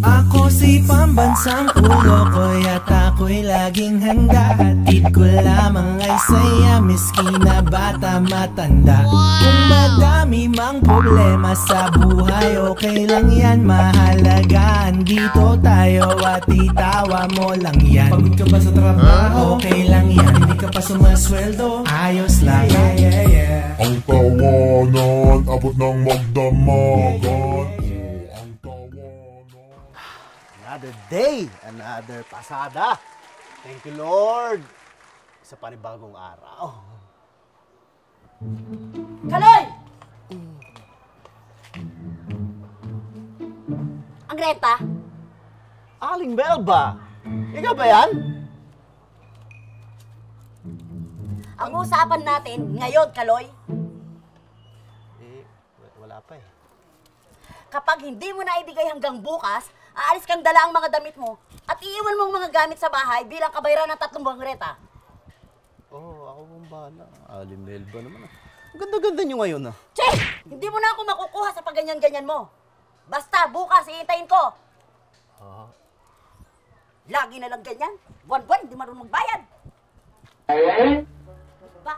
Ako si pambansang pulo ko at ako'y laging handa. Hatid ko lamang ay saya, miski na bata matanda. Kung madami mang problema sa buhay, okay lang yan, mahalaga andito tayo at itawa mo lang yan. Pagod ka ba sa trabaho? Okay lang yan, hindi ka pa sumasweldo, ayos lang. Ang tawanan, abot ng magdamagan. Another day, another pasada. Thank you, Lord. Sa panibagong araw. Kaloy! Ang Greta? Aling Belba, ikaw ba yan? Ang usapan natin ngayon, Kaloy, Wala pa eh. kapag hindi mo na ibigay hanggang bukas, aalis kang dala ang mga damit mo at iiwan mo ang mga gamit sa bahay bilang kabayaran ng 3 buwang renta. Ako bang bahala. Aling Belba naman ah. Ang ganda-ganda nyo ngayon ah. Che! Hindi mo na ako makukuha sa pagganyan-ganyan mo. Basta, bukas, iintayin ko. Lagi na lang ganyan. Buwan-buwan, hindi marunong magbayad. Ba?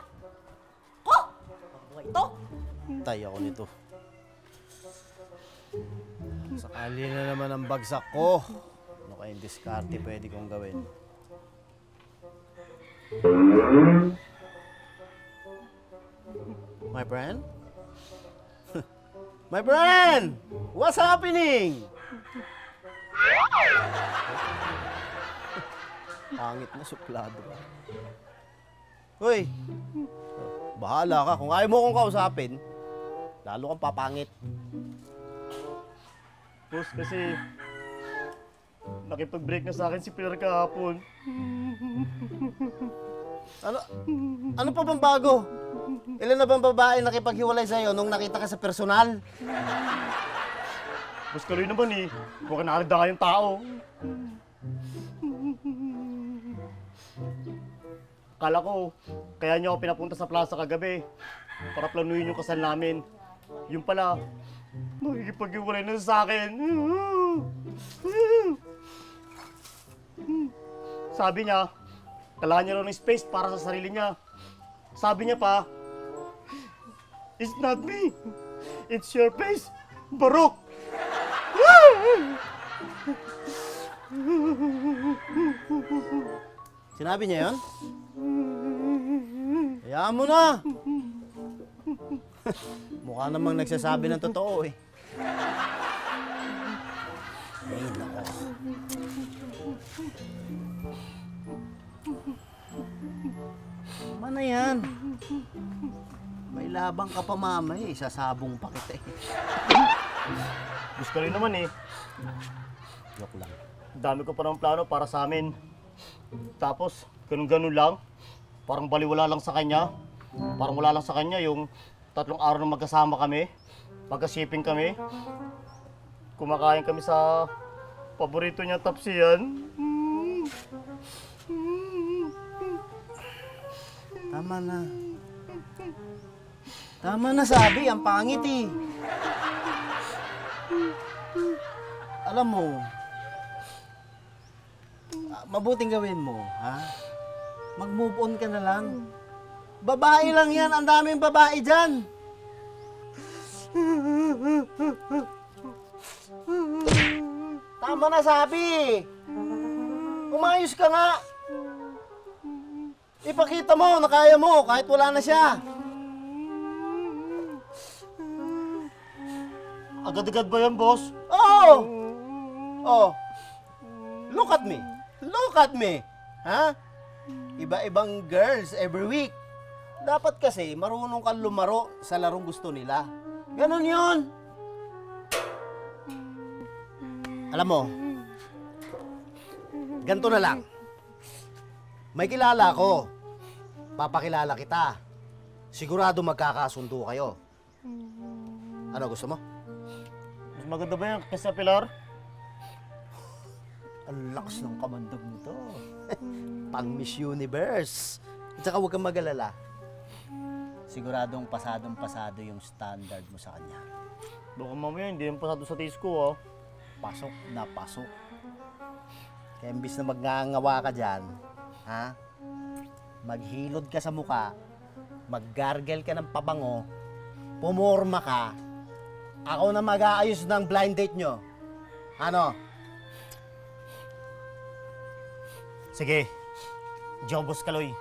Ko! Buhay ito. Tay ako nito. Sakali na naman ang bagsak ko. Ano kayong diskarte pwede kong gawin? My friend? My friend! What's happening? Pangit na suplado. Hoy! Bahala ka. Kung ayaw mo kong kausapin, lalo kang papangit. Boss, kasi nakipag-break na sa akin si Pilar kahapon. Ano pa bang bago? Ilan na bang babae nakipaghiwalay sa'yo nung nakita ka sa personal? Boss, Kaloy naman eh. Mukhang nakalagda kayong tao. Akala ko, kaya niyo ako pinapunta sa plaza kagabi para planuhin yung kasal namin. Yung pala, nakikipaghiwalay na sa akin. Sabi niya, kailangan niya raw ng space para sa sarili niya. Sabi niya pa, it's not me, it's your face, Baruch. Sinabi niya yun? Hayaan mo na! Mukha namang nagsasabi ng totoo eh. Ay, nako. Tama na yan. May labang ka pa mamay, sasabong pa kita eh. Gusto rin naman eh. Joke lang. Dami ko pa ng plano para sa amin. Tapos, ganun-ganun lang. Parang baliwala lang sa kanya. Parang wala lang sa kanya yung 3 araw na magkasama kami. Magkasiping kami. Kumakain kami sa paborito niya tapsiyan. Tama na. Tama na sabi, ang pangit eh. Alam mo, mabuting gawin mo, ha? Mag-move on ka na lang. Babae lang yan, ang daming babae dyan. Tama na sabi. Umayos ka nga. Ipakita mo na kaya mo kahit wala na siya. Agad-agad ba yan, boss? Oh! Oh! Look at me. Look at me. Ha? Iba-ibang girls every week. Dapat kasi marunong kang lumaro sa larong gusto nila. Ganon yun. Alam mo, ganito na lang. May kilala ko. Papakilala kita. Sigurado magkakasundo kayo. Ano gusto mo? Mas maganda ba yan kaysa Pilar? Ang lakas ng kamandag nito. Pang Miss Universe. At saka huwag kang mag-alala. Siguradong pasadong-pasado yung standard mo sa kanya. Baka mamaya hindi yung pasado sa taste ko, ah. pasok na pasok. Kaya imbis na magngangawa ka dyan, ha? Maghilod ka sa muka, maggargle ka ng pabango, pumorma ka, ako na mag-aayos ng blind date nyo. Ano? Sige, Jobos Kaloy.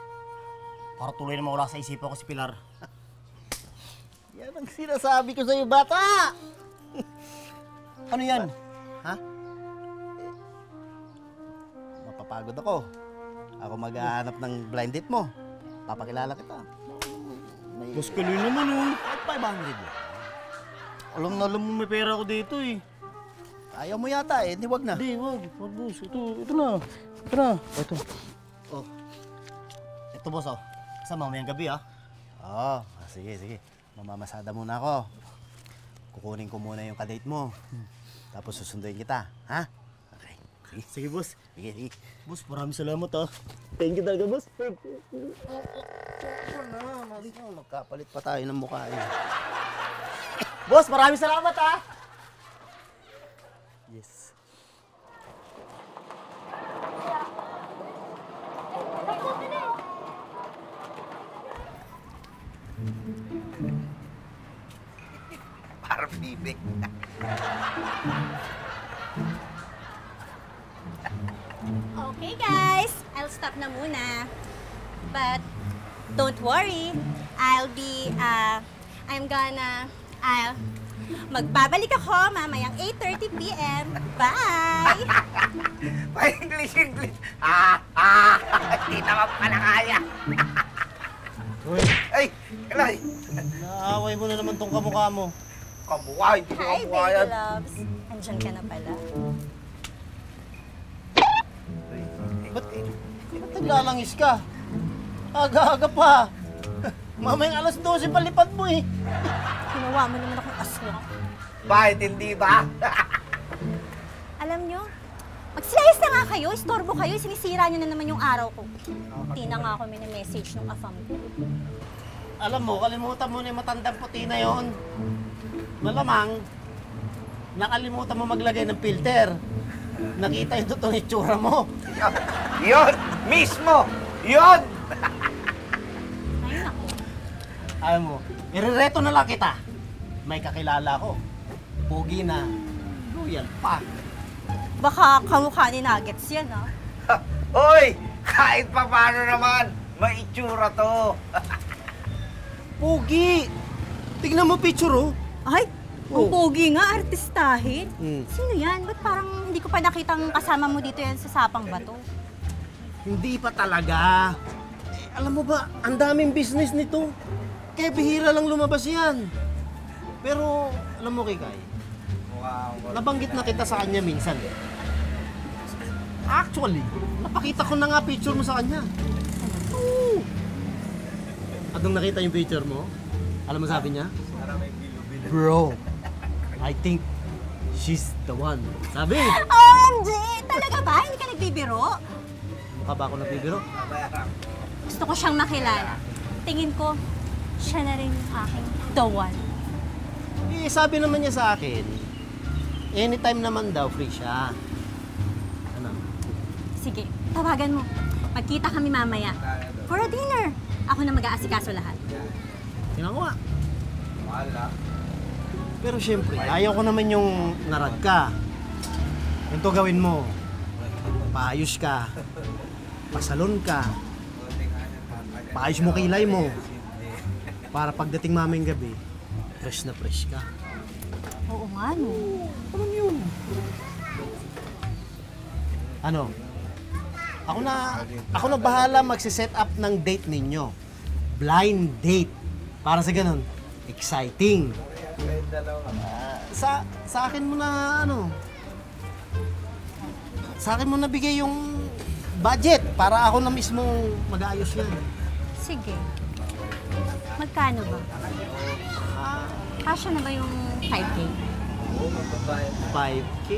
Para tuloy na mawala sa isipan ko si Pilar. Yan ang sinasabi ko sa'yo, bata! Ano yan? Ha? Mapapagod ako. Ako maghahanap ng blind date mo. Papakilala kita. Boss Kaloy naman oh. At 500 lang. Alam na alam mo may pera ko dito eh. Ayaw mo yata eh, di wag na. Hindi, wag. Wag, boss. Ito na. Ito na. Ito. Oh. Ito, boss, oh. Sa mamayang gabi, ah. Oo, sige, sige. Mamamasada muna ako. Kukunin ko muna yung kadate mo. Tapos susunduin kita, ha? Okay. Sige, Sige, boss. sige, sige. Boss, maraming salamat, ah. Thank you talaga, boss. Magkapalit pa tayo ng mukha eh. Boss, maraming salamat, ah. Yes. Parang bibig. Okay guys, I'll stop na muna. But don't worry, magbabalik ako mamayang 8:30 p.m. Bye! Pa-English. Hindi naman pala kaya. Uy, Ay, Kalay. naaway mo na naman tong kamukha mo. Kamukha, hindi ko Hi kamukha baby yan. loves, andyan ka na pala. Ba't naglalangis ka? Aga-aga pa. Mamayang alas 12 palipad mo eh. Ginawa mo naman akong aswang. Bakit hindi ba? Alam nyo, magsilayas na nga kayo, istorbo kayo, sinisira nyo na naman yung araw ko. Hindi na nga ako message nung afam ko. Alam mo, kalimutan mo na yung matandang puti na yon. Malamang, nakalimutan mo maglagay ng filter. Nakita yung totoong itsura mo. Yun! Mismo! Yun! Ay naku, Alam mo, irereto na lang kita. May kakilala ko. Pogi na. Royal pa. baka kamukha ni Nuggets yan ah. Hoy! Kahit pa paano naman, may itsura to. Pogi! Tignan mo picture oh. Ay, Oh. ang pogi nga, artistahin. Mm. Sino yan? Ba't parang hindi ko pa nakitang kasama mo dito yan sa Sapang Bato? Hindi pa talaga. Eh, alam mo ba, ang daming business nito. Kaya bihira lang lumabas yan. Pero, alam mo Kikay, nabanggit na kita sa kanya minsan eh. Actually, napakita ko na nga picture mo sa kanya. Oo. At nung nakita yung picture mo, alam mo sabi niya? Bro, I think she's the one. Sabi! OMG! Talaga ba? Hindi ka nagbibiro? Mukha ba ako nagbibiro? Gusto ko siyang makilala. Tingin ko, siya na rin yung aking the one. Eh, sabi naman niya sa akin, anytime naman daw, free siya. Ano? Sige, tawagan mo. Magkita kami mamaya. For a dinner. Ako na mag-aasikaso lahat. Ginagawa. Pero syempre, ayaw ko naman yung narad ka. Ganito gawin mo. Paayos ka. Pasalon ka. Paayos mo kilay mo. Para pagdating mamayang gabi, fresh na fresh ka. Oo nga, no. Ano yun? Ano? Ako na bahala magsiset up ng date ninyo. Blind date. Para sa ganun, exciting. Sa akin mo na sa akin mo nabigay yung budget para ako na mismo mag-aayos yan. Sige. Magkano ba? Kasya na ba yung 5K? 5K.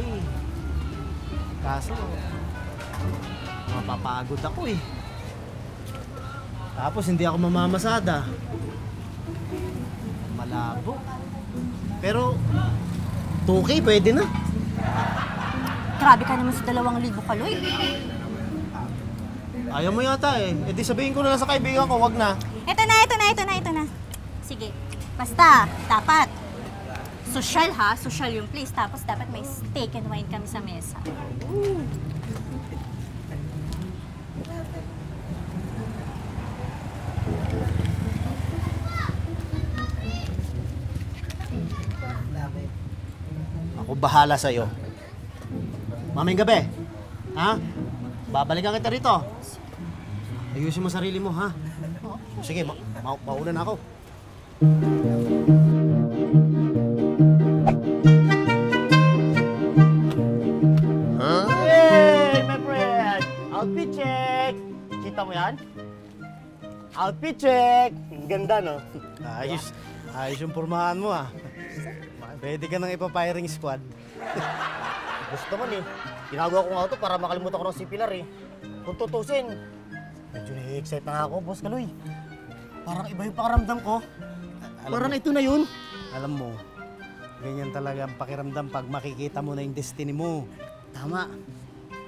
Kaso, mapapagod ako eh. Tapos hindi ako mamamasada. Malabo. Pero, 2K pwede na. Grabe ka naman sa 2,000, Kaloy. Ayaw mo yata eh. E di sabihin ko na lang sa kaibigan ko, wag na. Ito na. Sige, basta, dapat. Social ha, social yung place. Tapos dapat may steak and wine kami sa mesa. Ako bahala sa'yo. Mamayang gabi, ha? Babalikan kita rito. Ayusin mo sarili mo, ha? Sige, mauna na ako. Hey, my friend! Outfit check! Kita mo yan? Outfit check! Ang ganda, no? Ayos yung pormahan mo, ha? Pwede ka nang ipa-firing squad. Gusto naman eh. Ginagawa ko nga ito para makalimutan ko ng si Pilar eh. Kung tutusin, medyo na-excite na ako, Boss Kaloy. Parang iba yung pakaramdam ko. Parang ito na yun. Alam mo, ganyan talaga ang pakiramdam pag makikita mo na yung destiny mo. Tama.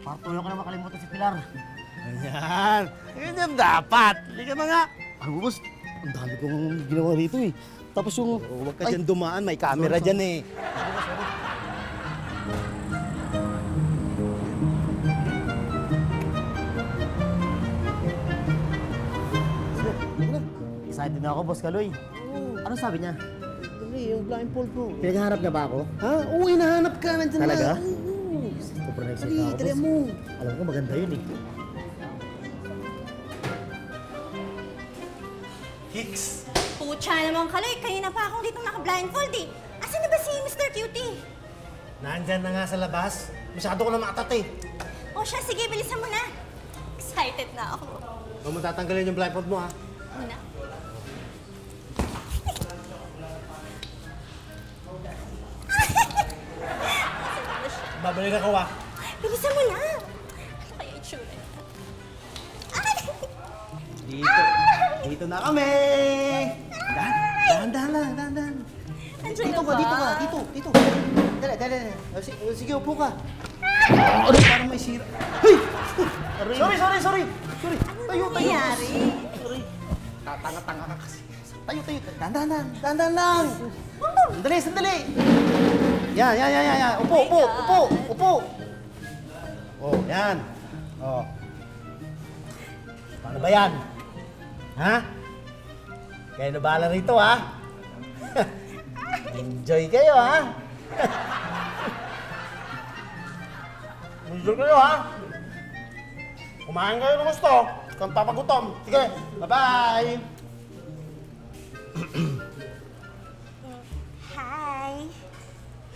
Parang tuloy ko na makalimutan si Pilar. Ayan. Ganyan dapat. Hindi ka na nga. Ano, Boss? Ang dami kong ginawa dito eh. Tapos yung... Huwag ka dyan dumaan. May camera dyan eh. Excited na ako, Boss Kaloy. Ano sabi niya? Dali, yung blindfold mo. Pinaghahanap na ba ako? Ha? Oo, hinahanap ka. Nandiyan Talaga? na. Oo. Sobrang excited Dali, na ako, dali Boss. mo. Alam ko maganda yun eh. Hicks. Pucha naman, Kaloy. Kanina pa akong dito naka-blindfold eh. Asan na ba si Mr. Cutie? Nandyan na nga sa labas. Masyado ko na matat eh. O siya, sige, bilisan mo na. Excited na ako. Huwag mo tatanggalin yung blindfold mo, ha? Muna. Babalik ako, ha? Bilisan mo na. Ano kaya itsura niya? Dito na kami! Dahan lang, dahan. Nandiyan Dito na ka, ba? dito. Dali. Sige, upo ka. Ano, parang may sira. Hey! Sorry. Tayo. Nangyari? Sorry. Tanga ka kasi. Tayo. Dahan lang. Sandali. Yan. Upo. Oh, yan. Oh. Paano ba yan? Ha? Kayo na bahala rito, ha? Enjoy kayo, ha? Enjoy kayo, ha? Kumain kayo ng gusto. Kung papagutom. Sige, bye-bye! Hi.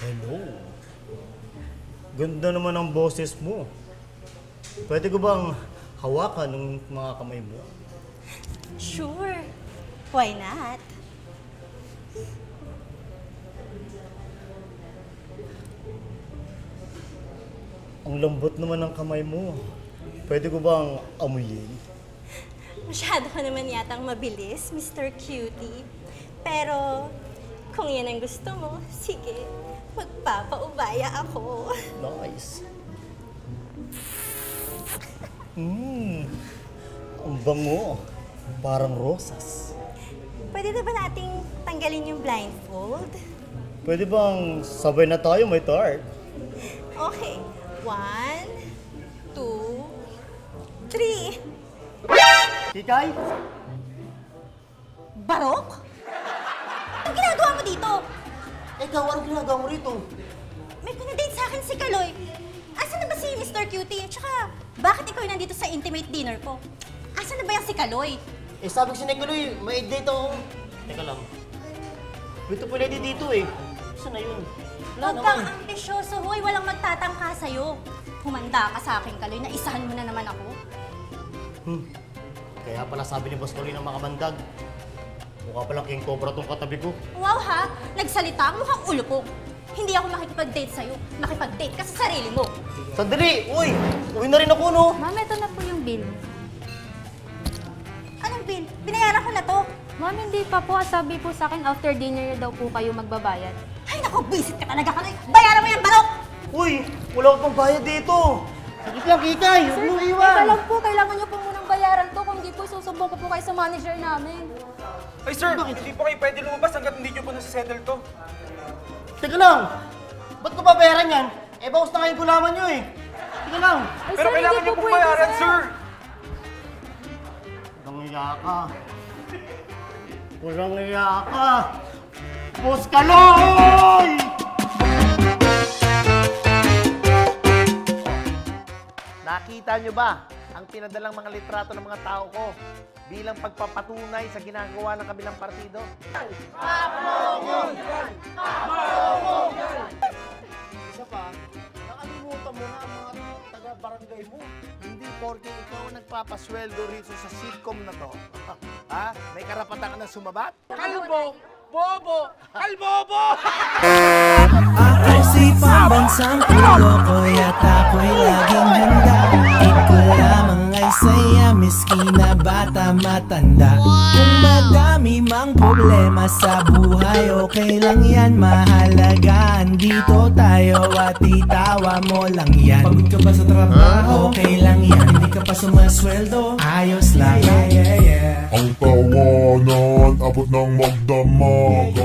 Hello. Ganda naman ang boses mo. Pwede ko bang hawakan ng mga kamay mo? Sure. Why not? Ang lambot naman ng kamay mo. Pwede ko bang amuyin? Masyado ka naman yatang mabilis, Mr. Cutie. Pero, kung yan ang gusto mo, sige, magpapaubaya ako. Nice. Ang bango. Parang rosas. Pwede na ba nating tanggalin yung blindfold? Pwede bang sabay na tayo, may tart? Okay. 1, 2, 3. Kikay? Barok? Anong ginagawa mo dito? Ikaw, anong ginagawa mo rito? May pinadate sa akin si Kaloy. Asan na ba si Mr. Cutie? Tsaka, bakit ikaw nandito sa intimate dinner ko? Asan na ba yung si Kaloy? Eh, sabi ko si Nicoloy, may date ako. Teka lang. Ito pala dito eh. Saan na yun? Wala Huwag kang naman. ambisyoso, hoy. Walang magtatangka sa'yo. Humanda ka sa akin, Kaloy, na isahan mo na naman ako. Kaya pala sabi ni Boss Kaloy ng mga mandag. Mukha palang king cobra tong katabi ko. Wow ha, nagsalita ang mukhang ulo ko. Hindi ako makikipag-date sa'yo. Makipag-date ka sa sarili mo. Sandali! Uy! Uwi na rin ako, no? Ma'am, ito na po yung bill. Anong bill? Binayaran ko na to. Ma'am, hindi pa po. Sabi po sa akin, after dinner daw po kayo magbabayad. Ay naku, visit ka talaga, Kaloy. Bayaran mo yan, barok! Uy, wala akong bayad dito. Sakit lang, Kikay. Huwag Sir, mo teka iwan. lang po, kailangan niyo po munang bayaran to. Kung hindi po, susumbong ko po kayo sa manager namin. Ay sir, hindi po kayo pwede lumabas hanggat hindi nyo po nasa-settle to. Teka lang. Ba't ko babayaran yan? Eh, bawas na ngayon gulaman nyo eh. Teka lang. Ay, Pero sir, kailangan hindi nyo po pong pwede, bayaran, sir. Walang iya ka. Walang iya ka. Boss Kaloy! Nakita nyo ba ang pinadalang mga litrato ng mga tao ko bilang pagpapatunay sa ginagawa ng kabilang partido? Isa pa, nakalimutan mo na ang mga taga-barangay mo. Hindi porke ikaw ang nagpapasweldo rito sa sitcom na to. Ha? May karapatan ka na sumabat? Kalbo! Bobo! Kalbobo! Ako si pambansang pulo ko at ako'y laging handa. Hatid ko lamang ay saya, miski na bata matanda. Kung madami mang problema sa buhay, okay lang yan, mahalaga. Andito tayo at itawa mo lang yan. Pagod ka ba sa trabaho? Okay lang yan. Hindi ka pa sumasweldo? Ayos lang. Ang tawanan, abot ng magdamagan.